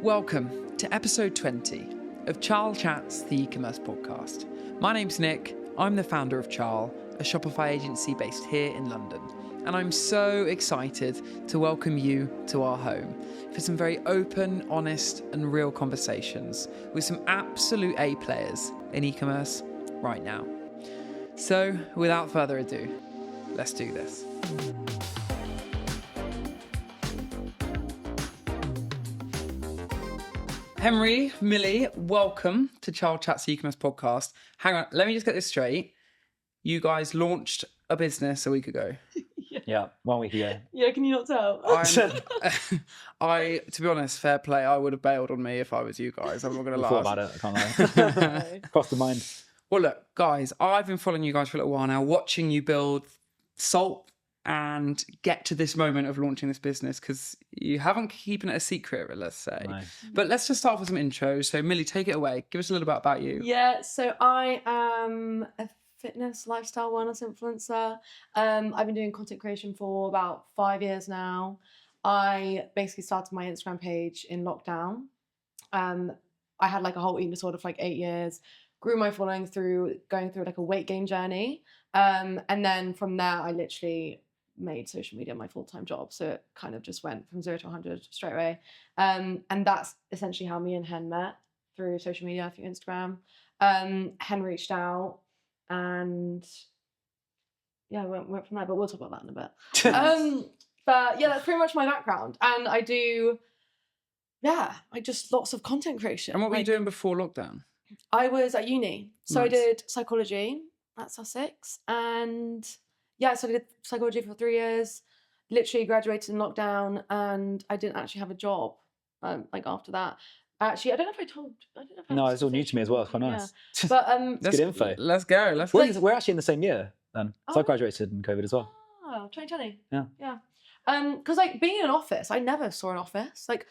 Welcome to episode 20 of CharleChats, the Ecommerce Podcast. My name's Nick, I'm the founder of Charle, a Shopify agency based here in London, and I'm so excited to welcome you to our home for some very open, honest and real conversations with some absolute A players in e-commerce right now. So without further ado, let's do this. Henry, Millie, welcome to CharleChats, the Ecommerce Podcast. Hang on, let me just get this straight. You guys launched a business a week ago. Yeah, 1 week ago. Yeah, can you not tell? To be honest, fair play, I would have bailed on me if I was you guys. I'm not going to lie. Thought about it, I can't lie. Crossed the mind. Well, look, guys, I've been following you guys for a little while now, watching you build Salt and get to this moment of launching this business, because you haven't keeping it a secret, let's say. No. But let's just start with some intros. So, Millie, take it away. Give us a little bit about you. Yeah, so I am a fitness, lifestyle, wellness influencer. I've been doing content creation for about 5 years now. I basically started my Instagram page in lockdown. I had like a whole eating disorder for like 8 years. Grew my following through going through like a weight gain journey. And then from there, I literally made social media my full-time job. So it kind of just went from 0 to 100 straight away. And that's essentially how me and Hen met, through social media, through Instagram. Hen reached out and yeah, went from there, but we'll talk about that in a bit. But yeah, that's pretty much my background. And I do, just lots of content creation. And what were you doing before lockdown? I was at uni. So Nice. I did psychology at Sussex. And yeah, so I did psychology for 3 years, literally graduated in lockdown, and I didn't actually have a job like after that. Actually, I don't know if I told. No, it's all new to me as well. It's quite nice. Yeah. But It's good info. Let's go. We're actually in the same year then. So I graduated in COVID as well. Oh, 2020. Yeah. Yeah. Because like being in an office, I never saw an office. Like,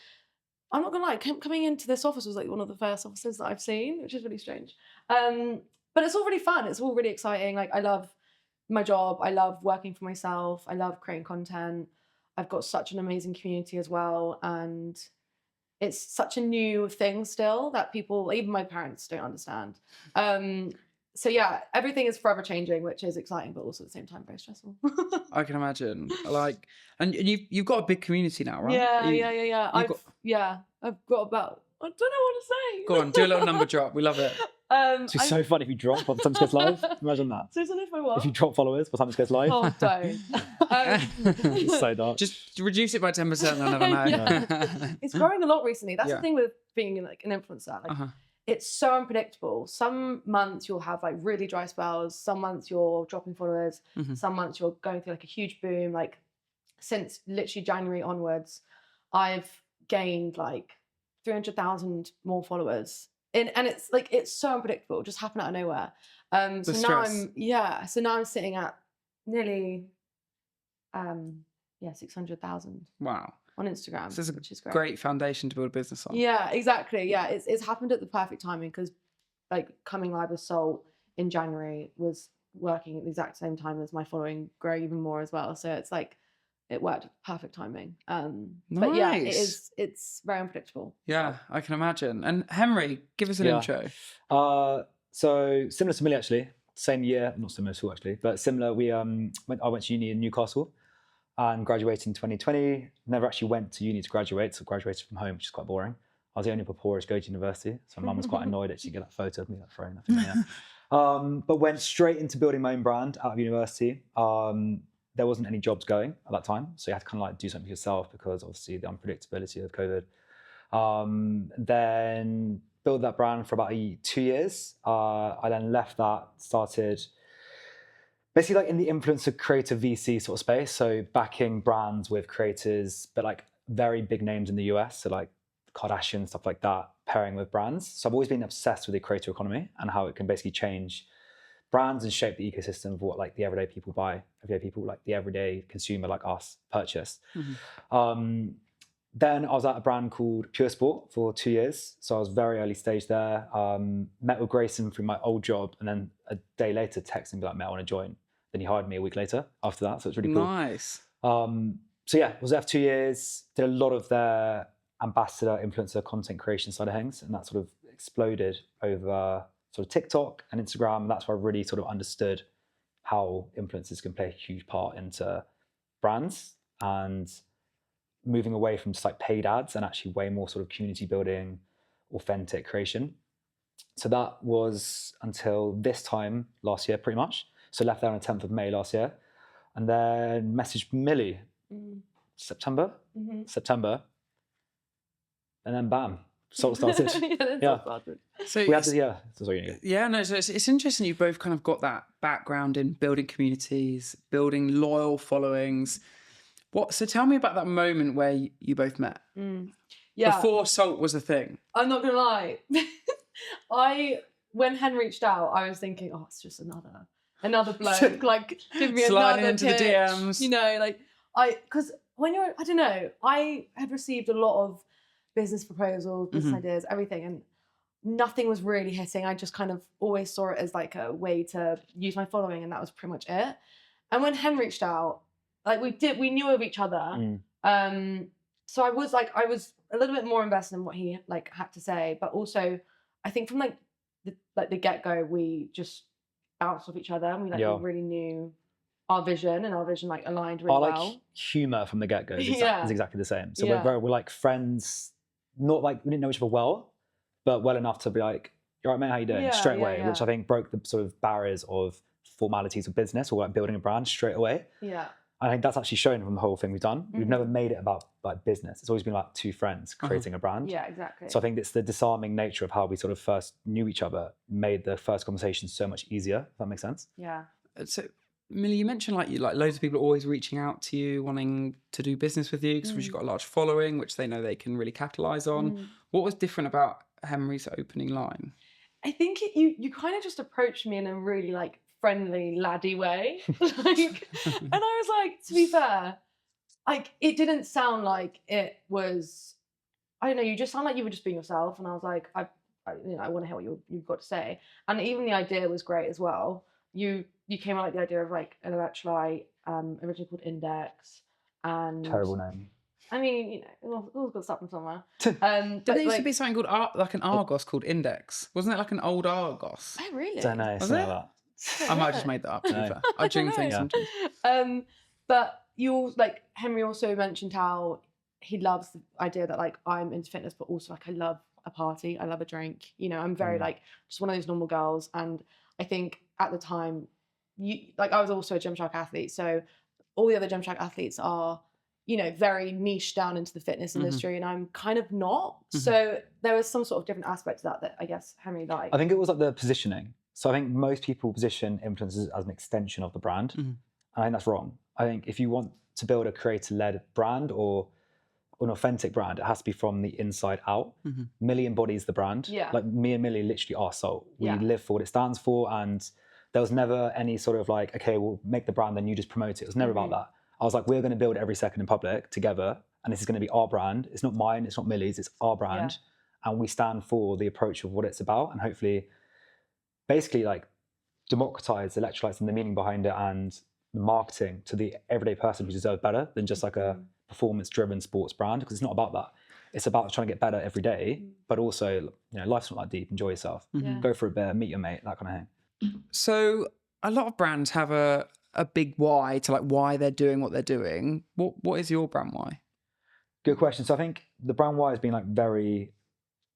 I'm not gonna lie, coming into this office was like one of the first offices that I've seen, which is really strange. But it's all really fun. It's all really exciting. Like, I love my job. I love working for myself. I love creating content. I've got such an amazing community as well. And it's such a new thing still that people, even my parents, don't understand. So yeah, everything is forever changing, which is exciting, but also at the same time very stressful. I can imagine. Like, and you've got a big community now, right? Yeah. I've got about, I don't know what to say. Go on, do a little number drop. We love it. It's so funny if you drop by the time this goes live. Imagine that. So if I what? If you drop followers by the time this goes live. Oh, don't. It's so dark. Just reduce it by 10%, I'll never know. Yeah. It's growing a lot recently. That's Yeah. the thing with being like an influencer. Like, it's so unpredictable. Some months you'll have like really dry spells. Some months you're dropping followers. Some months you're going through like a huge boom. Like, since literally January onwards, I've gained like 300,000 more followers. And it's like, it's so unpredictable. It just happened out of nowhere. So now I'm sitting at nearly 600,000 Wow. on Instagram, So it's which is great. Great foundation to build a business on. Yeah, exactly. Yeah, it's happened at the perfect timing, because like coming live with Salt in January was working at the exact same time as my following grow even more as well. So it's like, it worked at perfect timing. But yeah, it's very unpredictable. Yeah, I can imagine. And Henry, give us an intro. So similar to Millie actually, same year, not similar to actually, but similar. I went to uni in Newcastle and graduated in 2020. Never actually went to uni to graduate, so graduated from home, which is quite boring. I was the only Papora to go to university, so my mum was quite annoyed that she'd get that photo of me, that throwing nothing. But went straight into building my own brand out of university. There wasn't any jobs going at that time, so you had to kind of like do something yourself because obviously the unpredictability of COVID. Then built that brand for about 2 years. I then left that, started basically like in the influencer creator VC sort of space, so backing brands with creators, but like very big names in the US, so like Kardashian, stuff like that, pairing with brands. So I've always been obsessed with the creator economy and how it can basically change brands and shape the ecosystem of what like the everyday people buy, like the everyday consumer like us purchase. Then I was at a brand called Pure Sport for 2 years. So I was very early stage there. Met with Grayson through my old job, and then a day later texted me like, mate, I want to join. Then he hired me a week later after that. So it's really cool. Nice. So yeah, was there for 2 years, did a lot of their ambassador, influencer, content creation side of things, and that sort of exploded over sort of TikTok and Instagram. And that's where I really sort of understood how influencers can play a huge part into brands and moving away from just like paid ads and actually way more sort of community building, authentic creation. So that was until this time last year, pretty much. So left there on the 10th of May last year, and then messaged Millie September, and then bam, Salt started. So we had to, sorry. Yeah, no. So it's interesting. You both kind of got that background in building communities, building loyal followings. So tell me about that moment where you both met. Yeah. Before Salt was a thing. I'm not gonna lie. When Hen reached out, I was thinking, oh, it's just another bloke, like give me sliding another into pitch. the DMs. You know, like because when I don't know, I had received a lot of business proposals, business ideas, everything, and nothing was really hitting. I just kind of always saw it as like a way to use my following, and that was pretty much it. And when Hen reached out, like we knew of each other. So I was a little bit more invested in what he like had to say, but also I think from the get-go, we just bounced off each other, and we really knew our vision, and our vision like aligned really well. Our humor from the get-go is exactly the same. So we're like friends, not like we didn't know each other well, but well enough to be like, "You're right, mate, how you doing?" straight away, which I think broke the sort of barriers of formalities of business or like building a brand straight away. Yeah. I think that's actually shown from the whole thing we've done. We've never made it about like business. It's always been like two friends creating a brand. Yeah, exactly. So I think it's the disarming nature of how we sort of first knew each other made the first conversation so much easier, if that makes sense. Yeah. So Millie, you mentioned like loads of people are always reaching out to you, wanting to do business with you because you've got a large following, which they know they can really capitalize on. What was different about Henry's opening line? I think you kind of just approached me in a really like friendly laddie way, like, and I was like, to be fair, like it didn't sound like it was, I don't know, you just sound like you were just being yourself, and I was like, I want to hear what you've got to say, and even the idea was great as well. You came out with the idea of like an electrolyte, originally called Index, and terrible name. I mean, it's all got stuff from somewhere. Did there used to be something called like an Argos called Index? Wasn't it like an old Argos? Oh really? Don't know. Was it? I might have just made that up. To be fair. I drink things sometimes. But Henry also mentioned how he loves the idea that like I'm into fitness, but also like I love a party, I love a drink. You know, I'm very like just one of those normal girls. And I think at the time, I was also a Gymshark athlete, so all the other Gymshark athletes are, you know, very niche down into the fitness industry, and I'm kind of not. So there was some sort of different aspect to that I guess Henry liked. I think it was like the positioning. So I think most people position influencers as an extension of the brand. And I think that's wrong. I think if you want to build a creator-led brand or an authentic brand, it has to be from the inside out. Millie embodies the brand. Like me and Millie literally are Salt. We live for what it stands for, and there was never any sort of like, okay, we'll make the brand, then you just promote it. It was never about that. I was like, we're going to build every second in public together, and this is going to be our brand. It's not mine, it's not Millie's, it's our brand. And we stand for the approach of what it's about, and hopefully basically like democratize electrolytes and the meaning behind it and the marketing to the everyday person who deserves better than just like a performance-driven sports brand, because it's not about that. It's about trying to get better every day, but also, you know, life's not that deep. Enjoy yourself. Go for a beer, meet your mate, that kind of thing. So a lot of brands have a big why to like why they're doing what they're doing. What is your brand why? Good question. So I think the brand why has been like very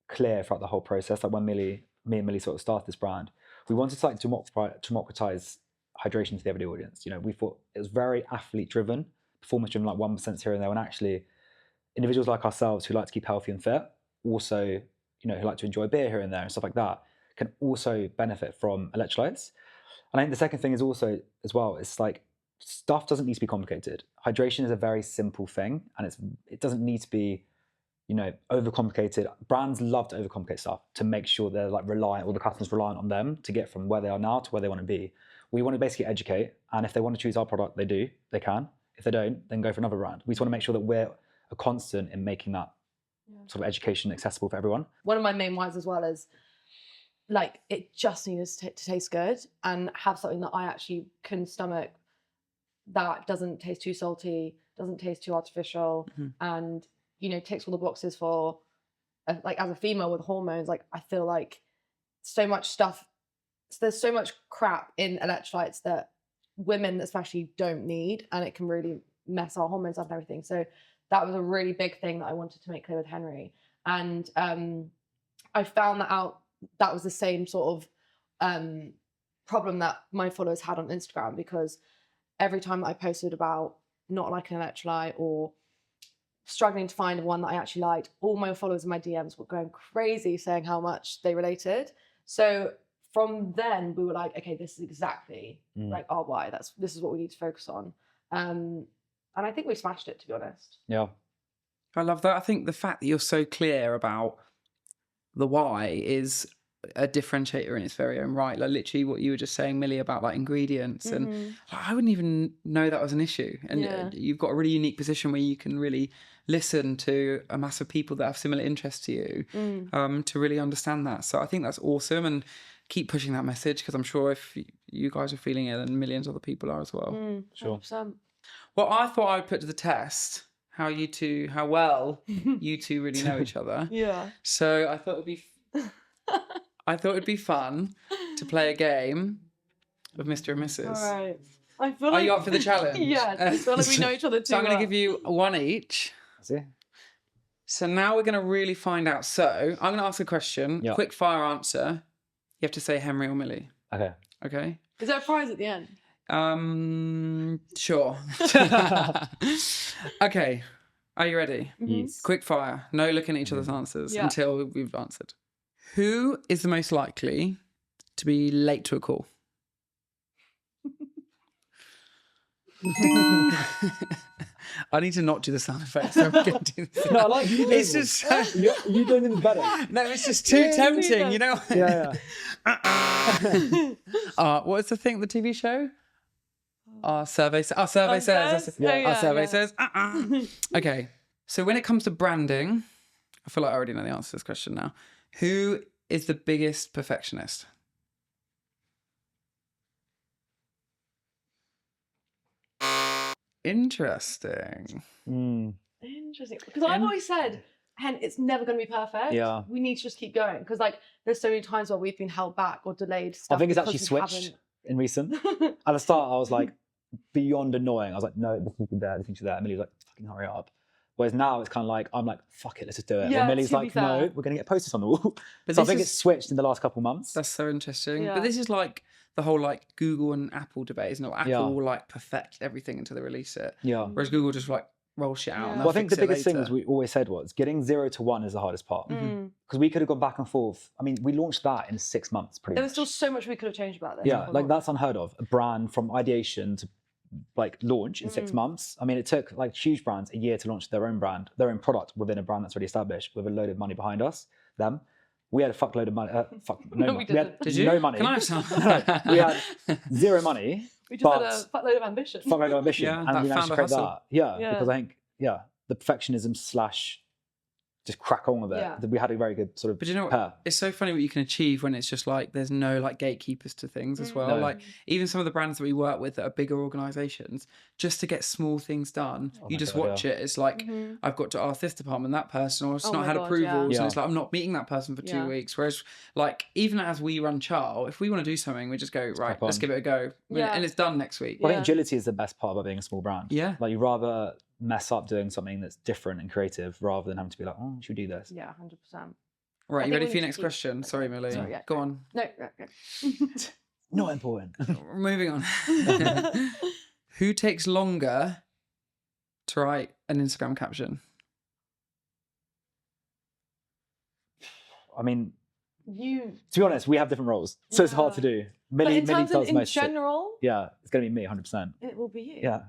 clear throughout the whole process. Like when me and Millie sort of started this brand, we wanted to like democratize hydration to the everyday audience. You know, we thought it was very athlete driven, performance driven, like 1% here and there, and actually individuals like ourselves who like to keep healthy and fit, also, you know, who like to enjoy beer here and there and stuff like that, can also benefit from electrolytes. And I think the second thing is also as well, it's like stuff doesn't need to be complicated. Hydration is a very simple thing, and it doesn't need to be, you know, overcomplicated. Brands love to overcomplicate stuff to make sure they're like reliant, or the customers reliant on them to get from where they are now to where they want to be. We want to basically educate, and if they want to choose our product, they can. If they don't, then go for another brand. We just want to make sure that we're a constant in making that sort of education accessible for everyone. One of my main whys as well is like it just needs to taste good and have something that I actually can stomach that doesn't taste too salty, doesn't taste too artificial, and ticks all the boxes for like as a female with hormones. Like I feel like there's so much crap in electrolytes that women especially don't need, and it can really mess our hormones up and everything. So that was a really big thing that I wanted to make clear with Henry. And I found that out. That was the same sort of problem that my followers had on Instagram, because every time that I posted about not liking an electrolyte or struggling to find one that I actually liked, all my followers in my DMs were going crazy saying how much they related. So from then we were like, okay, this is exactly like our why. This is what we need to focus on. And I think we smashed it, to be honest. Yeah. I love that. I think the fact that you're so clear about the why is a differentiator in its very own right. Like literally what you were just saying, Millie, about like ingredients, and I wouldn't even know that was an issue. And you've got a really unique position where you can really listen to a mass of people that have similar interests to you, to really understand that. So I think that's awesome, and keep pushing that message, because I'm sure if you guys are feeling it, then millions of other people are as well. Sure. 100%. Well, I thought I would put to the test how well you two really know each other. Yeah. So I thought it'd be fun to play a game of Mr. and Mrs. All right. I feel Are you up for the challenge? Yeah, I feel like we know each other too So I'm going well. to give you one each. See? So now we're going to really find out. So I'm going to ask a question. Yeah. Quick fire answer. You have to say Henry or Millie. Okay. Okay? Is there a prize at the end? Sure. Okay. Are you ready? Yes. Quick fire. No looking at each other's answers Yeah. until we've answered. Who is the most likely to be late to a call? I need to not do the sound effects. I'm going to do this. No, I like you. It's just so... You doing it better. No, it's just too tempting, you know? Yeah. What is the thing, the TV show? Our survey says. Our survey says. Okay, so when it comes to branding, I feel like I already know the answer to this question now. Who is the biggest perfectionist? Interesting. Interesting. Because I've always said, Hen, it's never going to be perfect. Yeah. We need to just keep going. Because like, there's so many times where we've been held back or delayed stuff. I think it's because actually we switched in recent. At the start, I was like beyond annoying. I was like, no, this thing's there, this thing's there. And Millie's like, fucking hurry up. Whereas now it's kind of like, I'm like, fuck it, let's just do it. Yeah, and Millie's to be like, fair. no, we're going to get posters on the wall. But So I this think is- it's switched in the last couple of months. That's so interesting. Yeah. But this is like the whole like Google and Apple debate, isn't it? Apple Yeah. will like perfect everything until they release it. Yeah. Whereas Google just like roll shit out. Yeah. And Well, I think the they'll biggest fix it thing was later. we always said was getting 0 to 1 is the hardest part. Mm. Because we could have gone back and forth. I mean, we launched that in 6 months pretty There much. was still so much we could have changed about this. Yeah, like that's unheard of. A brand from ideation to like launch in 6 months. I mean, it took like huge brands a year to launch their own brand, their own product within a brand that's already established with a load of money behind us. Them. We had a fuckload of money. No, money. we We had didn't. Did you? no money. Can I have some? We had 0 money, We just but had a fat load of ambition. fuckload of ambition, Yeah, and that we managed to founder create hustle. that. Yeah, Yeah. because I think the perfectionism / just crack on with it. Yeah. We had a very good sort of But you know what? pair. It's so funny what you can achieve when it's just like there's no like gatekeepers to things as well. No. Like even some of the brands that we work with that are bigger organizations, just to get small things done, you my just God, watch it. It's like I've got to ask this department, that person, or it's Oh not my had God, approvals, yeah. and it's like I'm not meeting that person for 2 Yeah. weeks. Whereas like even as we run Charle, if we want to do something, we just go right, crack let's on. give it a go, Yeah. and it's done next week. Well, I Yeah. think agility is the best part about being a small brand. Yeah. Like you rather mess up doing something that's different and creative rather than having to be like, oh, should we do this? Yeah, 100%. Right, I you think ready we for your need to next keep- question? Sorry, Millie. Sorry, yeah. Go on. No, okay. Not important. Moving on. Who takes longer to write an Instagram caption? I mean, You. to be honest, we have different roles, so it's hard to Yeah. do. But Millie, in Millie terms does of in most shit. general, Yeah, it's going to be me, 100%. it will be you. Yeah.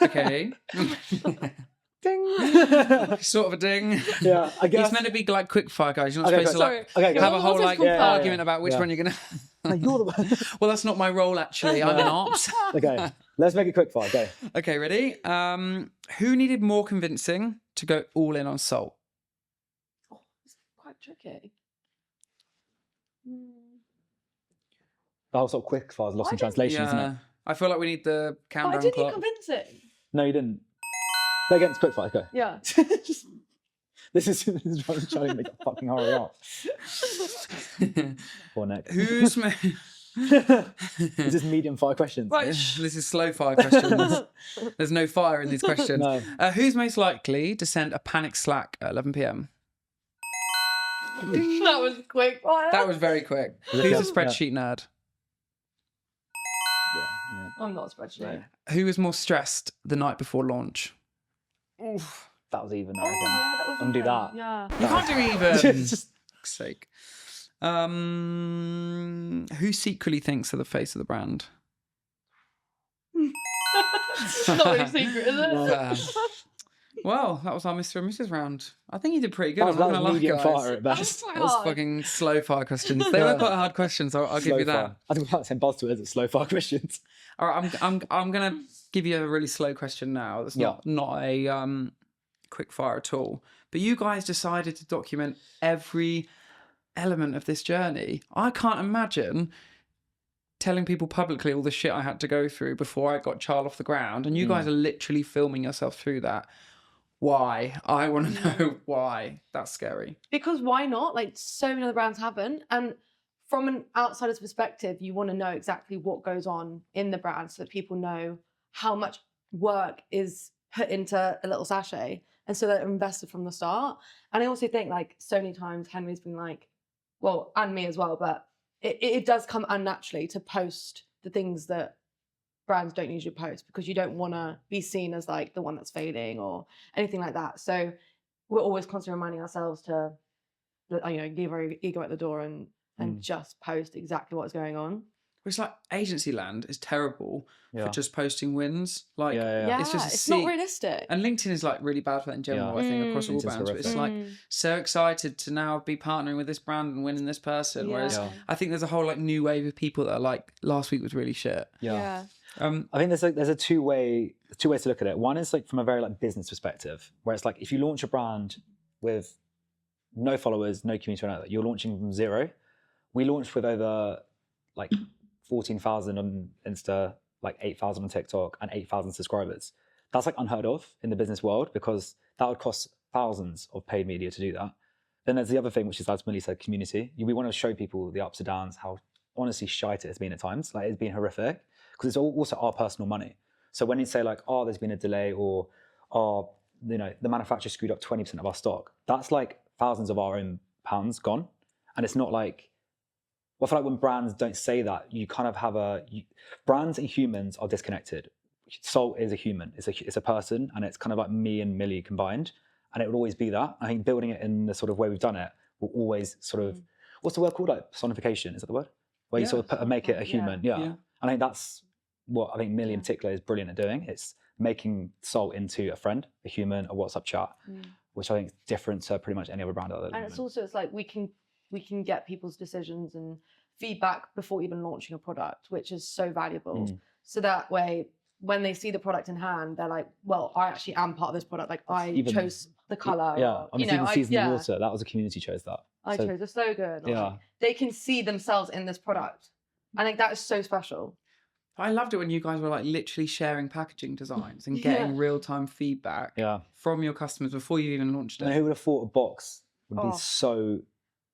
Okay. Ding. Sort of a ding. Yeah, I guess. It's meant to be like quick fire, guys. You're not Okay, supposed to like Sorry. Okay, have go. a whole What was like this called? argument about which Yeah. one you're gonna. No, you're the one. Well, that's not my role actually. I'm in ops. Okay, let's make it quick fire. Go. Okay, ready? Who needed more convincing to go all in on salt? Oh, it's quite tricky. The whole sort of quick fire is lost in translation, isn't it? I feel like we need the But I countdown didn't need clock. convincing. No, you didn't. Play against quickfire. Go. Yeah. This is trying to make it fucking hurry up. Poor Nick. Who's Is this medium fire questions? Right, this is slow fire questions. There's no fire in these questions. No. Who's most likely to send a panic Slack at 11 p.m? That was quick. That was very quick. Who's a spreadsheet nerd? Yeah. I'm not a spreadsheet. No. Who is more stressed the night before launch? Oof. That was even. I Oh, reckon. yeah, that was Undo even. that. Yeah. You can't do even. Just fuck's sake. Who secretly thinks they're the face of the brand? It's not really secret, is it? Well, that was our Mr. and Mrs. round. I think you did pretty good. that I'm not was gonna lie, medium guys. fire at That was best. quite That was hard. fucking slow fire questions. They were quite hard questions. I'll give you that. Fire. I think we're about the same buzzword as slow fire questions. All right, I'm gonna give you a really slow question now. That's not a quick fire at all. But you guys decided to document every element of this journey. I can't imagine telling people publicly all the shit I had to go through before I got Charle off the ground, and you guys are literally filming yourself through that. Why? I want to know why. That's scary. Because why not? Like, so many other brands haven't. And from an outsider's perspective, you want to know exactly what goes on in the brand so that people know how much work is put into a little sachet. And so they're invested from the start. And I also think, like, so many times Henry's been like, well, and me as well, but it does come unnaturally to post the things that brands don't usually post because you don't want to be seen as like the one that's failing or anything like that. So we're always constantly reminding ourselves to, leave our ego at the door and just post exactly what's going on. It's like agency land is terrible for just posting wins. Like, Yeah. it's just it's not realistic. And LinkedIn is like really bad for that in general, I think, across all LinkedIn's brands. But it's horrific. like so excited to now be partnering with this brand and winning this person. Whereas I think there's a whole like new wave of people that are like, last week was really shit. Yeah. I think there's a two ways to look at it. One is like from a very like business perspective, where it's like if you launch a brand with no followers, no community, or anything, you're launching from zero. We launched with over like 14,000 on Insta, like 8,000 on TikTok, and 8,000 subscribers. That's like unheard of in the business world because that would cost thousands of paid media to do that. Then there's the other thing, which is as Millie said, community. We want to show people the ups and downs, how honestly shite it has been at times. Like it's been horrific because it's also our personal money. So when you say like, oh, there's been a delay or, oh, the manufacturer screwed up 20% of our stock, that's like thousands of our own pounds gone. And it's not like, well, I feel like when brands don't say that, you kind of have brands and humans are disconnected. Salt is a human, it's a person, and it's kind of like me and Millie combined, and it will always be that. I think building it in the sort of way we've done it will always sort of, what's the word called? Like personification, is that the word? Where you sort of make it a human, And I think that's what I think Millie in particular is brilliant at doing. It's making Salt into a friend, a human, a WhatsApp chat, which I think is different to pretty much any other brand out there. And it's like we can get people's decisions and feedback before even launching a product, which is so valuable. So that way, when they see the product in hand, they're like, well, I actually am part of this product. Like I chose the color. Yeah, I mean, even Season the Water, that was a community chose that. I chose the slogan. Like, they can see themselves in this product. I think that is so special. I loved it when you guys were like literally sharing packaging designs and getting real-time feedback from your customers before you even launched it. And who would have thought a box would be so...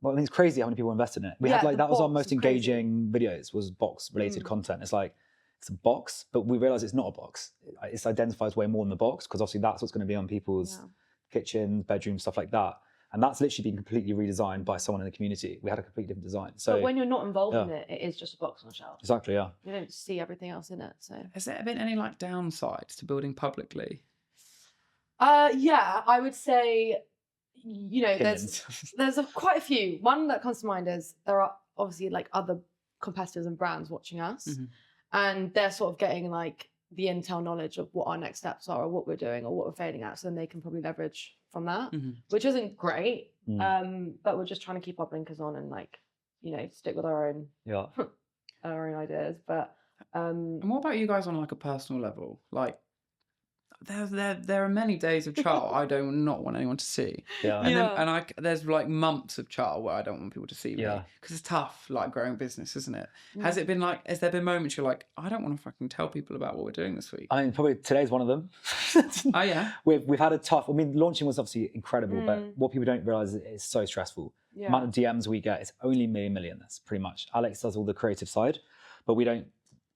Well, I mean, it's crazy how many people invested in it. We had like, that was our most engaging videos, was box-related content. It's like, it's a box, but we realised it's not a box. It identifies way more than the box, because obviously that's what's going to be on people's kitchens, bedrooms, stuff like that. And that's literally been completely redesigned by someone in the community. We had a completely different design. So, but when you're not involved in it, it is just a box on a shelf. Exactly, yeah. You don't see everything else in it. So, has there been any like downsides to building publicly? Yeah, I would say, there's quite a few. One that comes to mind is there are obviously like other competitors and brands watching us, and they're sort of getting like the intel knowledge of what our next steps are or what we're doing or what we're failing at, so then they can probably leverage from that, which isn't great. But we're just trying to keep our blinkers on and like, stick with our own our own ideas. But and what about you guys on like a personal level? Like, There are many days of Charle I do not want anyone to see. Yeah. And there's like months of Charle where I don't want people to see me. Yeah. Because it's tough, like growing a business, isn't it? Has there been moments you're like, I don't want to fucking tell people about what we're doing this week? I mean, probably today's one of them. Oh yeah. We've had a tough. I mean, launching was obviously incredible, but what people don't realize is it's so stressful. The amount of DMs we get is only me and this, pretty much. Alex does all the creative side, but we don't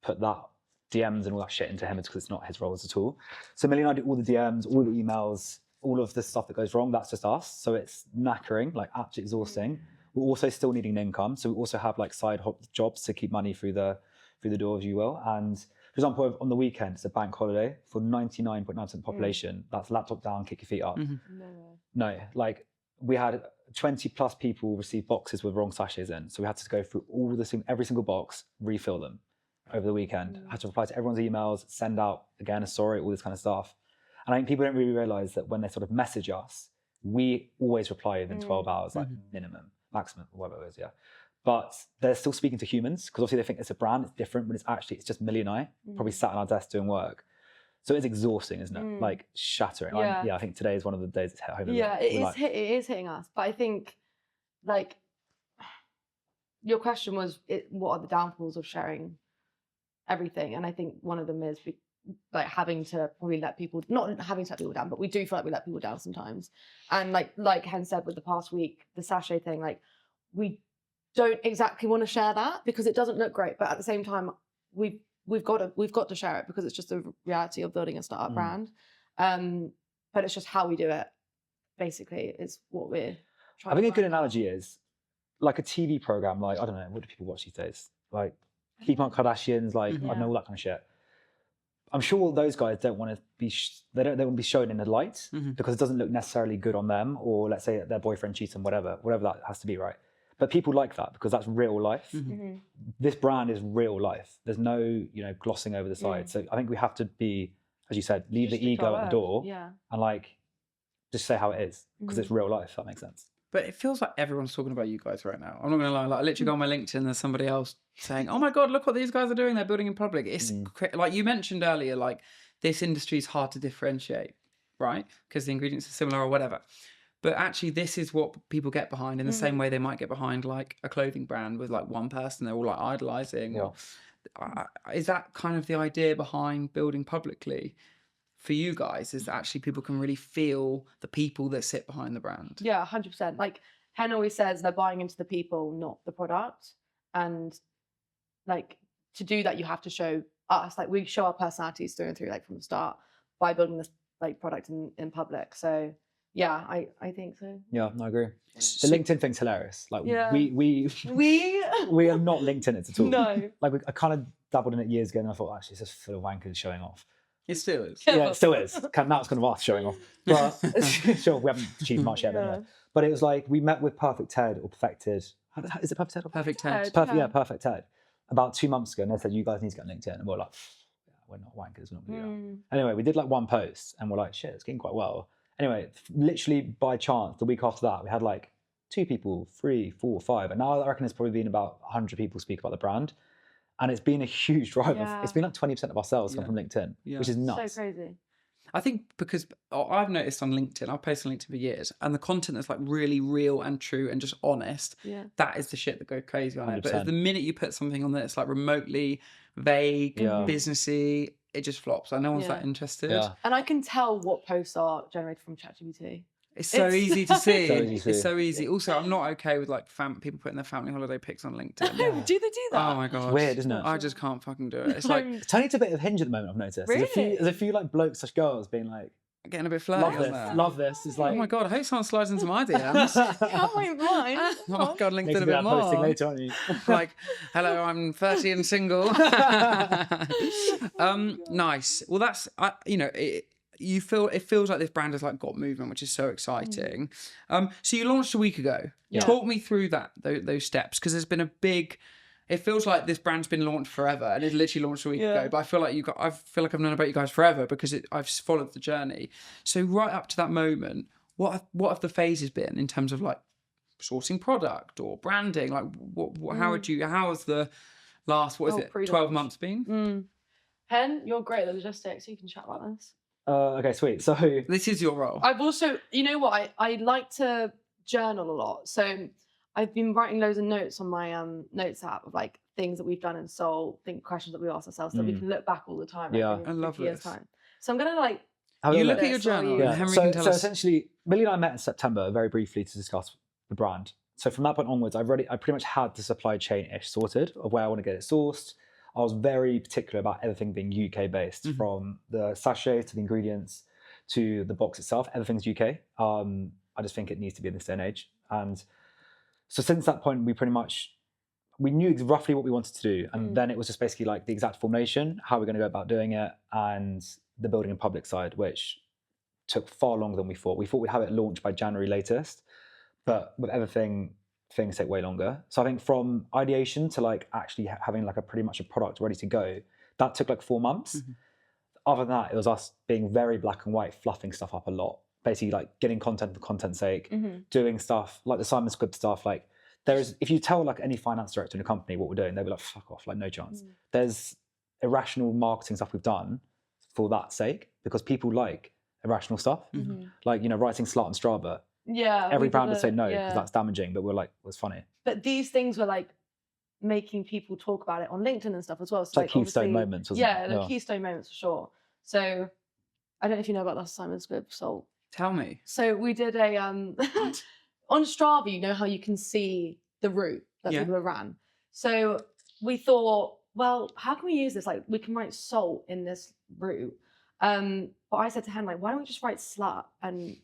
put that DMs and all that shit into him because it's not his roles at all. So Millie and I do all the DMs, all the emails, all of the stuff that goes wrong. That's just us. So it's knackering, like absolutely exhausting. We're also still needing an income, so we also have like side jobs to keep money through the door, if you will. And for example, on the weekend, it's a bank holiday for 99.9% of the population. That's laptop down, kick your feet up. No, like we had 20 plus people receive boxes with wrong sachets in, so we had to go through every single box, refill them over the weekend. I had to reply to everyone's emails, send out again a sorry, all this kind of stuff. And I think people don't really realize that when they sort of message us, we always reply within 12 hours, like minimum, maximum, whatever it is, yeah. But they're still speaking to humans because obviously they think it's a brand, it's different, but it's just Millie and I, probably sat on our desk doing work. So it's exhausting, isn't it? Like shattering. Yeah. I think today is one of the days it's hit home. Yeah, it is hitting us. But I think, like, your question was, what are the downfalls of sharing everything? And I think one of them is like having to probably not having to let people down, but we do feel like we let people down sometimes. And like Hen said with the past week, the sachet thing, like we don't exactly want to share that because it doesn't look great. But at the same time, we've got to share it because it's just the reality of building a startup brand. But it's just how we do it, basically, is what we're trying to I think a good find out. analogy is like a TV program, like, I don't know, what do people watch these days? Like Keep Up Kardashians, like, I don't know, all that kind of shit. I'm sure those guys don't want to be, they don't want to be shown in the light because it doesn't look necessarily good on them, or let's say their boyfriend cheats on whatever that has to be, right? But people like that because that's real life. This brand is real life. There's no, glossing over the side. So I think we have to be, as you said, leave the ego at the door and like just say how it is because it's real life. If that makes sense. But it feels like everyone's talking about you guys right now. I'm not going to lie. Like, I literally go on my LinkedIn, there's somebody else saying, oh my God, look what these guys are doing. They're building in public. It's like you mentioned earlier, like this industry is hard to differentiate, right? Because the ingredients are similar or whatever. But actually, this is what people get behind in the same way they might get behind like a clothing brand with like one person they're all like idolizing. Yeah. Is that kind of the idea behind building publicly? For you guys, is that actually people can really feel the people that sit behind the brand. Yeah, 100%. Like Hen always says, they're buying into the people, not the product. And like to do that, you have to show us, like we show our personalities through and through, like from the start, by building this like product in public. So yeah, I think so. Yeah, I agree. The LinkedIn thing's hilarious. Like we are not LinkedIn at all. No. Like I kind of dabbled in it years ago, and I thought actually it's just full of wankers showing off. It still is. Yeah, it still is. Now it's kind of us showing off. But sure, we haven't achieved much yet. Anyway. But it was like we met with Perfect Ted or Perfected. Is it Perfect Ted or Perfect Ted? Perfect Ted. About 2 months ago, and they said you guys need to get on LinkedIn, and we're like, we're not wankers, we're not going to do that. Anyway, we did like one post, and we're like, shit, it's getting quite well. Anyway, literally by chance, the week after that, we had like 2 people, 3, 4, 5, and now I reckon there's probably been about 100 people speak about the brand. And it's been a huge drive. It's been like 20% of our sales come from LinkedIn, which is nuts. So crazy. I think because I've noticed on LinkedIn, I've posted on LinkedIn for years, and the content that's like really real and true and just honest, that is the shit that goes crazy on it. But the minute you put something on there that's like remotely vague, businessy, it just flops. No one's that interested. Yeah. And I can tell what posts are generated from ChatGPT. It's so easy to see. It's so easy. Also, I'm not okay with like people putting their family holiday pics on LinkedIn. Do they do that? Oh my god, it's weird, isn't it? I just can't fucking do it. It's like it's turning to a bit of Hinge at the moment. I've noticed. Really? There's a few like blokes / girls being like, getting a bit flirty. Love this. It's like, oh my god, I hope someone slides into my DMs. Can't wait mine. Oh my god, LinkedIn a bit more. Posting later, aren't you? Like, hello, I'm 30 and single. Nice. Well, that's it feels like this brand has like got movement, which is so exciting. So you launched a week ago. Talk me through those steps, because there's been a big. It feels like this brand's been launched forever, and it literally launched a week ago. But I feel like I've known about you guys forever because I've followed the journey. So right up to that moment, what have the phases been in terms of like sourcing product or branding? Like, how has the last 12 months been? Hen, you're great at logistics. You can chat about this. Okay, sweet. So This is your role. I've also, you know what, I like to journal a lot. So I've been writing loads of notes on my notes app of like things that we've done and sold, questions that we ask ourselves that we can look back all the time. Like, Yeah. maybe I in love 50 years' this. time. So I'm gonna like. You look at your this, or journal, you- and Henry can tell so us. essentially, Millie and I met in September very briefly to discuss the brand. So from that point onwards, I pretty much had the supply chain-ish sorted of where I want to get it sourced. I was very particular about everything being UK based, from the sachet to the ingredients to the box itself. Everything's UK. I just think it needs to be in this day and age. And so since that point, we knew roughly what we wanted to do. And then it was just basically like the exact formulation, how we're going to go about doing it, and the building and public side, which took far longer than we thought. We thought we'd have it launched by January latest, but with everything, things take way longer. So I think from ideation to like actually having like pretty much a product ready to go, that took like 4 months. Other than that, it was us being very black and white, fluffing stuff up a lot. Basically like getting content for content's sake, doing stuff like the Simon Squibb stuff. Like if you tell like any finance director in a company what we're doing, they'll be like, fuck off, like no chance. There's irrational marketing stuff we've done for that sake, because people like irrational stuff. Like, you know, writing slut on Strava. Yeah. Every we brand did would say it, no, yeah. because that's damaging, but we're like, well, it's funny. But these things were like making people talk about it on LinkedIn and stuff as well. So It's like keystone obviously- moments, wasn't Yeah, it? the keystone moments for sure. So I don't know if you know about the Simon Squibb salt. Tell me. So we did a on Strava, you know how you can see the route that people have ran. So we thought, well, how can we use this? Like, we can write salt in this route. But I said to Hen, like, why don't we just write slut and,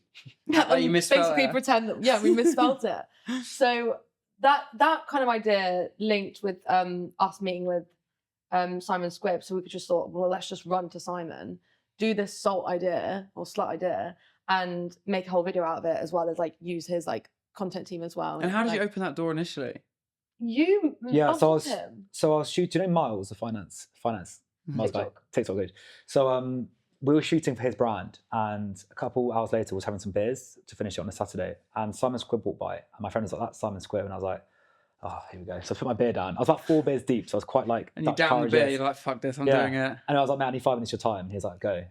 you misspelled basically it. pretend that we misspelled it. So that kind of idea linked with us meeting with Simon Squibb. So we could just thought, well, let's just run to Simon, do this salt idea or slut idea, and make a whole video out of it, as well as like use his like content team as well. And how did like, you open that door initially? You Yeah, so I him. was shooting, you know, Miles, the finance Miles guy, TikTok. TikTok dude. So we were shooting for his brand, and a couple hours later was having some beers to finish it on a Saturday, and Simon Squibb walked by, and my friend was like, that's Simon Squibb, and I was like, oh, here we go. So I put my beer down. I was about 4 beers deep, so I was quite like, And you down the beer, you're like, fuck this, I'm doing it. And I was like, man, I need 5 minutes of your time. He was like, go.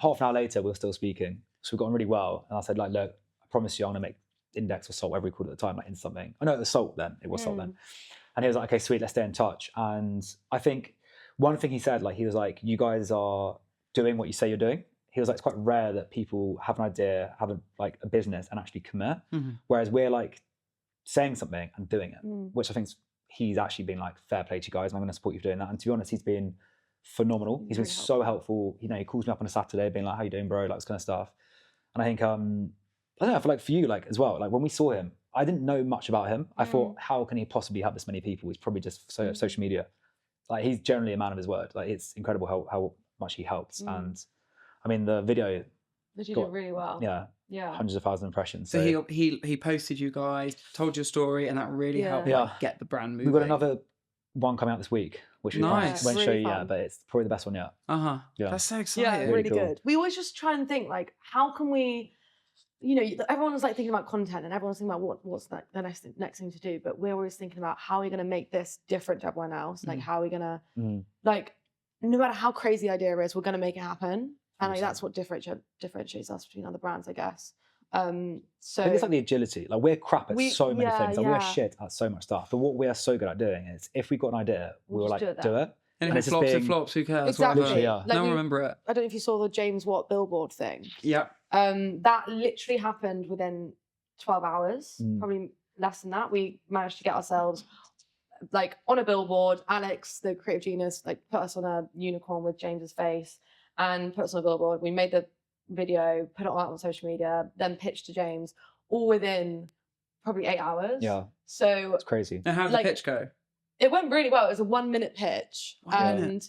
Half an hour later, we were still speaking. So we got on really well. And I said, like, look, I promise you I'm going to make index or salt, whatever we called it at the time, like in something. Oh, no, it was salt then. It was salt then. And he was like, okay, sweet, let's stay in touch. And I think one thing he said, like, he was like, you guys are doing what you say you're doing. He was like, it's quite rare that people have an idea, have a business and actually commit. Whereas we're like saying something and doing it, which I think he's actually been like, fair play to you guys. I'm going to support you for doing that. And to be honest, he's been phenomenal. He's been so helpful. You know, he calls me up on a Saturday being like, how you doing, bro? Like this kind of stuff. And I think, I don't know, I feel like for you, like as well, like when we saw him, I didn't know much about him. I thought, how can he possibly have this many people? He's probably just social media. Like he's generally a man of his word. Like it's incredible how much he helps. And I mean, the video did really well. Yeah, hundreds of thousands of impressions. So he posted you guys, told your story, and that really helped like, get the brand moving. We've got another one coming out this week, which we won't really show you fun. yet, but it's probably the best one yet. Yeah, that's so exciting. Yeah, really cool. good. We always just try and think like, how can we, you know, everyone was like thinking about content and everyone's thinking about what's the next thing to do, but we're always thinking about how are we going to make this different to everyone else? Like, how are we going to, like, no matter how crazy the idea is, we're going to make it happen. And like, that's what differentiates us between other brands, I guess. So I think it's like the agility. Like we're crap at so many things. Like we're shit at so much stuff. But what we are so good at doing is, if we've got an idea, we'll like do it. And if it flops, it flops. Who cares? Exactly. Whatever. Like no one remember it. I don't know if you saw the James Watt billboard thing. Yeah. That literally happened within 12 hours, probably less than that. We managed to get ourselves like on a billboard. Alex, the creative genius, like put us on a unicorn with James's face and put us on a billboard. We made the video, put it out on social media, then pitched to James, all within probably 8 hours. Yeah. So it's crazy. And how did the pitch go? It went really well. It was a 1 minute pitch. And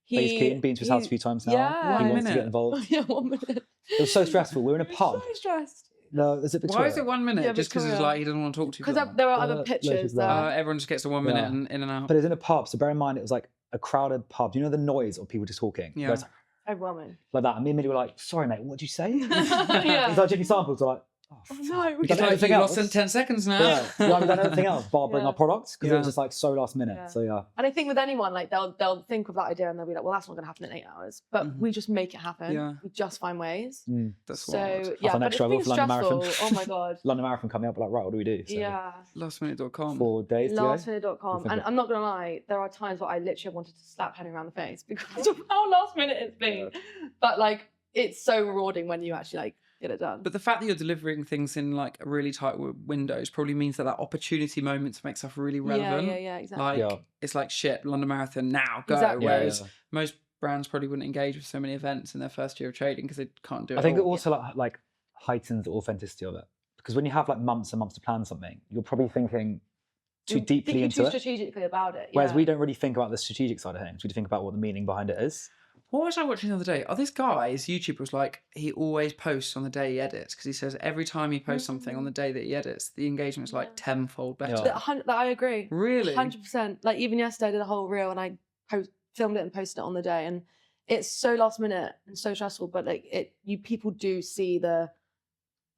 he's keen, been to his house a few times now. Yeah. He wants to get involved. Yeah, 1 minute. It was so stressful. We were in a pub. So stressed. No, is it Victoria? Why is it 1 minute? Yeah, just because it's like he doesn't want to talk to you? Because there are other pitches that... everyone just gets to 1 minute and in and out. But it's in a pub, so bear in mind it was like a crowded pub. You know the noise of people just talking? Yeah. Overwhelming. Like that. And me and Millie were like, sorry mate, what did you say? Yeah. It's like Jimmy Samples were like, Oh no. We've It's done like everything you else. lost in 10 seconds now. Yeah, we haven't done anything else bar bring Yeah. our products because it was Yeah. just like so last minute. Yeah. So yeah. And I think with anyone, like they'll think of that idea and they'll be like, well, that's not going to happen in 8 hours. But Mhm. we just make it happen. Yeah. We just find ways. That's So wild. yeah, an but extra it's been for London Marathon. stressful. Oh my god. London Marathon coming up, like right, what do we do? So, Yeah. Lastminute.com. 4 days to go. Lastminute.com. We'll And I'm not gonna lie, there are times where I literally wanted to slap Henry around the face because of how last minute it's been. But like, it's so rewarding when you actually like get it done. But the fact that you're delivering things in like a really tight windows probably means that opportunity moment to make stuff really relevant. Yeah, exactly. Like Yeah. it's like shit, London Marathon now, go. Exactly. Whereas most brands probably wouldn't engage with so many events in their first year of trading because they can't do it. I think it all. also like heightens the authenticity of it because when you have like months and months to plan something, you're probably thinking too You're deeply thinking into too it. strategically about it. Whereas yeah. we don't really think about the strategic side of things. We think about what the meaning behind it is. What was I watching the other day? Oh, this guy, his YouTuber was like, he always posts on the day he edits because he says every time he posts something on the day that he edits, the engagement's like tenfold better. Yeah. I agree. Really? 100%. Like even yesterday, I did a whole reel and I filmed it and posted it on the day, and it's so last minute and so stressful. But like people do see the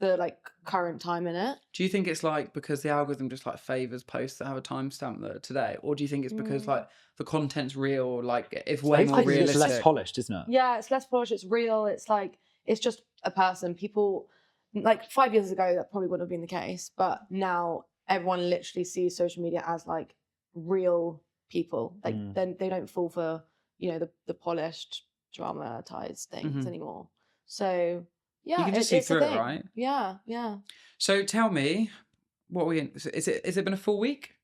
like current time in it. Do you think it's like because the algorithm just like favors posts that have a timestamp that are today, or do you think it's because like the content's real, or like it's way more I think realistic? it's less polished, isn't it? Yeah, it's less polished. It's real. It's like it's just a person. People like 5 years ago that probably wouldn't have been the case, but now everyone literally sees social media as like real people. Like then they don't fall for the polished dramatized things anymore. So yeah, you can just see it's a through it, thing. right? Yeah. So tell me, what are we in? Is it been a full week?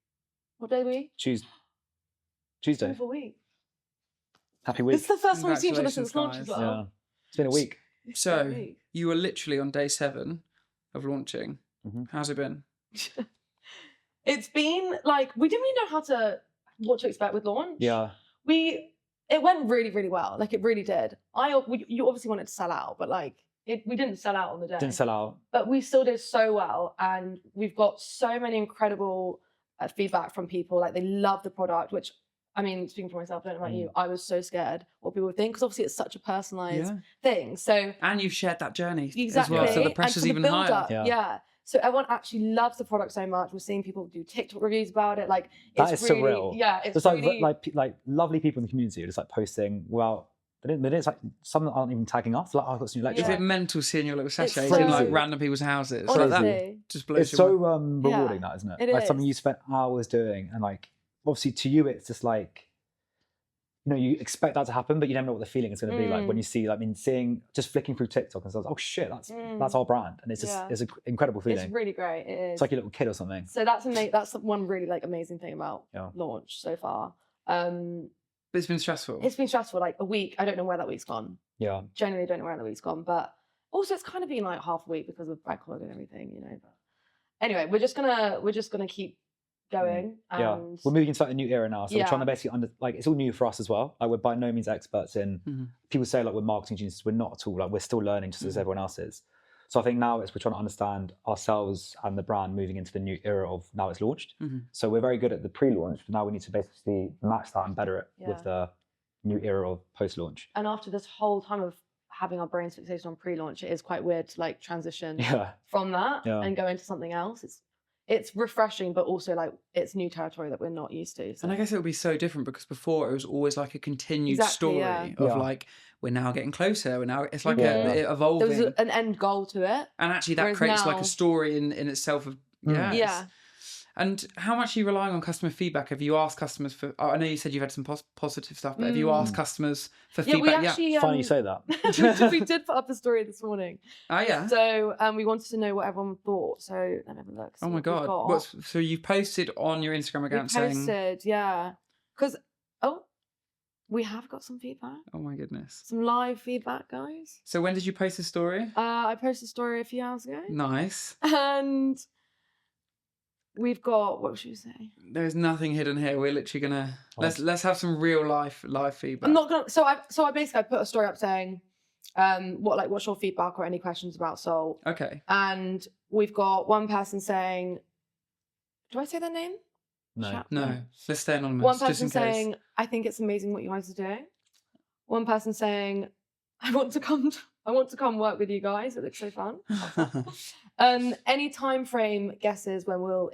What day are we? Tuesday. Full week. Happy week. It's the first time we've seen each other since launch Congratulations, as guys. well. Yeah. It's been a week. So week. you were literally on day 7 of launching. How's it been? It's been like we didn't really know what to expect with launch. Yeah. It went really, really well. Like it really did. You obviously wanted to sell out, but like we didn't sell out on the day. Didn't sell out. But we still did so well, and we've got so many incredible feedback from people. Like they love the product, which I mean, speaking for myself, I don't know about you, I was so scared what people would think because obviously it's such a personalized thing. So and you've shared that journey exactly, as well, so the and pressure's for the even build-up, higher. Yeah. So everyone actually loves the product so much. We're seeing people do TikTok reviews about it. Like That it's is really, surreal. Yeah, it's There's really, like lovely people in the community who are just like posting. Well, they didn't. It's like some that aren't even tagging us. Like, oh, I've got some new lecture. Is it mental seeing your little sachets so- in like random people's houses? Like that honestly, just blows It's your so mind. rewarding, that isn't it? It Like something is. you spent hours doing, and like obviously to you, it's just like you expect that to happen, but you never know what the feeling is going to be like when you see. Like, I mean, just flicking through TikTok and stuff. Oh shit, that's our brand, and it's just it's an incredible feeling. it's really great. It is. It's like your little kid or something. So that's one really like amazing thing about Yeah. launch so far. But it's been stressful. It's been stressful. Like a week. I don't know where that week's gone. Yeah. Genuinely don't know where that week's gone. But also it's kind of been like half a week because of bank holiday and everything, But anyway, we're just gonna keep going. Yeah, And we're moving into like a new era now, so we're Yeah. trying to basically it's all new for us as well. Like we're by no means experts in. People say like we're marketing geniuses, we're not at all. Like we're still learning just as everyone else is. So I think now we're trying to understand ourselves and the brand moving into the new era of now it's launched. So we're very good at the pre-launch, but now we need to basically match that and better it with the new era of post-launch. And after this whole time of having our brains fixated on pre-launch, it is quite weird to like transition from that and go into something else. It's refreshing, but also like it's new territory that we're not used to. So. And I guess it would be so different because before it was always like a continued story of like we're now getting closer. It's like evolving. There was an end goal to it, and actually that whereas creates like now- a story in itself. Of Yeah. And how much are you relying on customer feedback? Have you asked customers for? I know you said you've had some positive stuff, but have you asked customers for Yeah, feedback? we actually Funny you say that. we did put up a story this morning. Oh yeah. So we wanted to know what everyone thought. So let me have a look. Oh my god. So you posted on your Instagram account saying? Because we have got some feedback. Oh my goodness. Some live feedback, guys. So when did you post the story? I posted a story a few hours ago. Nice. And we've got, what should we say? There's nothing hidden here. We're literally gonna let's have some real live feedback. I'm not gonna. So I basically put a story up saying, what's your feedback or any questions about Soul? Okay. And we've got one person saying, do I say their name? No. Let's stay anonymous. One just in person case. saying, I think it's amazing what you guys are doing. One person saying, I want to come work with you guys. It looks so fun. Any time frame guesses when we'll